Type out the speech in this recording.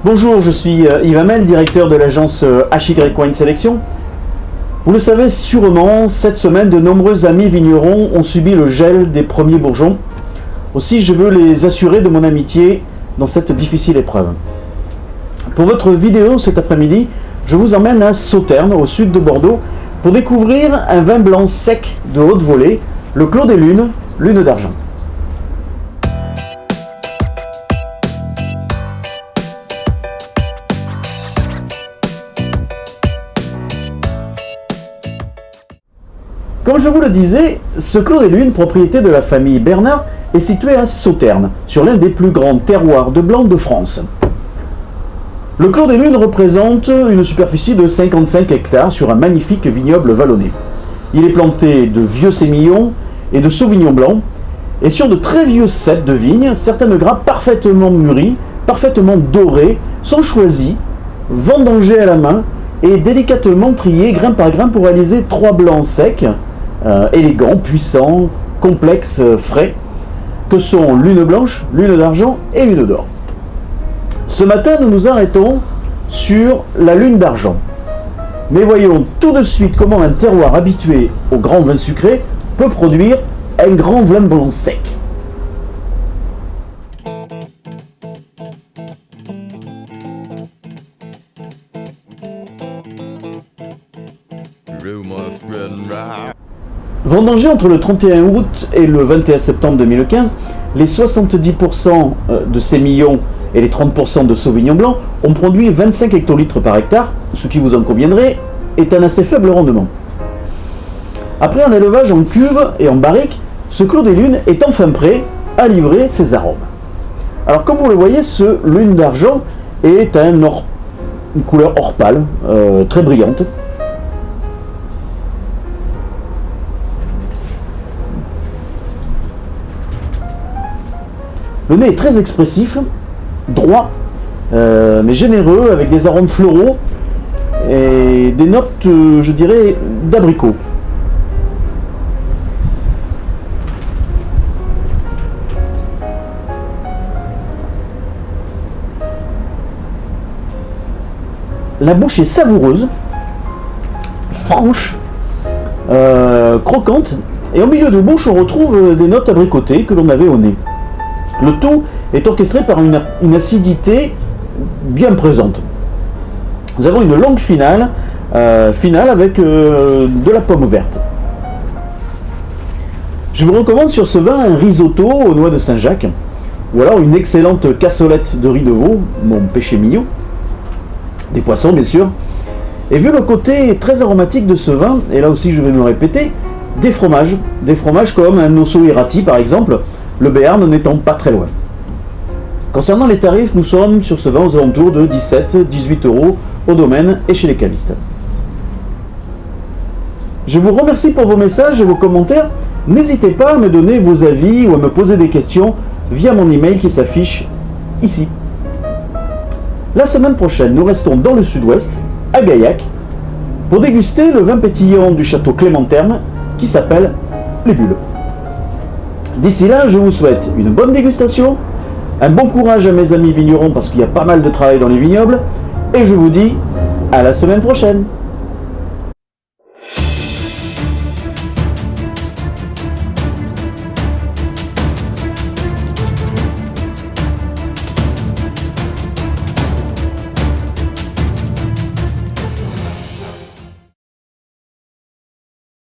Bonjour, je suis Yves Hamel, directeur de l'agence HY Wine Selection. Vous le savez sûrement, cette semaine, de nombreux amis vignerons ont subi le gel des premiers bourgeons. Aussi, je veux les assurer de mon amitié dans cette difficile épreuve. Pour votre vidéo cet après-midi, je vous emmène à Sauternes, au sud de Bordeaux, pour découvrir un vin blanc sec de haute volée, le Clos des Lunes, Lune d'Argent. Comme je vous le disais, ce Clos des Lunes, propriété de la famille Bernard, est situé à Sauternes, sur l'un des plus grands terroirs de blanc de France. Le Clos des Lunes représente une superficie de 55 hectares sur un magnifique vignoble vallonné. Il est planté de vieux sémillons et de sauvignons blancs, et sur de très vieux ceps de vignes, certaines grappes parfaitement mûries, parfaitement dorées, sont choisies, vendangées à la main et délicatement triées grain par grain pour réaliser 3 blancs secs, élégants, puissants, complexes, frais, que sont Lune Blanche, Lune d'Argent et Lune d'Or. Ce matin, nous nous arrêtons sur la Lune d'Argent. Mais voyons tout de suite comment un terroir habitué au grand vin sucré peut produire un grand vin blanc sec. Vendangé entre le 31 août et le 21 septembre 2015, les 70% de sémillons et les 30% de sauvignon blanc ont produit 25 hectolitres par hectare, ce qui vous en conviendrait est un assez faible rendement. Après un élevage en cuve et en barrique, ce Clos des Lunes est enfin prêt à livrer ses arômes. Alors comme vous le voyez, ce Lune d'Argent est une couleur or pâle, très brillante. Le nez est très expressif, droit, mais généreux, avec des arômes floraux et des notes, je dirais, d'abricot. La bouche est savoureuse, franche, croquante, et au milieu de bouche, on retrouve des notes abricotées que l'on avait au nez. Le tout est orchestré par une acidité bien présente. Nous avons une longue finale avec de la pomme verte. Je vous recommande sur ce vin un risotto aux noix de Saint-Jacques, ou alors une excellente cassolette de riz de veau, mon péché mignon, des poissons bien sûr. Et vu le côté très aromatique de ce vin, et là aussi je vais me répéter, des fromages comme un osso irati par exemple, le Béarn n'étant pas très loin. Concernant les tarifs, nous sommes sur ce vin aux alentours de 17-18 € au domaine et chez les cavistes. Je vous remercie pour vos messages et vos commentaires. N'hésitez pas à me donner vos avis ou à me poser des questions via mon email qui s'affiche ici. La semaine prochaine, nous restons dans le sud-ouest, à Gaillac, pour déguster le vin pétillant du château Clément-Terme qui s'appelle Les Bulles. D'ici là, je vous souhaite une bonne dégustation, un bon courage à mes amis vignerons parce qu'il y a pas mal de travail dans les vignobles, et je vous dis à la semaine prochaine.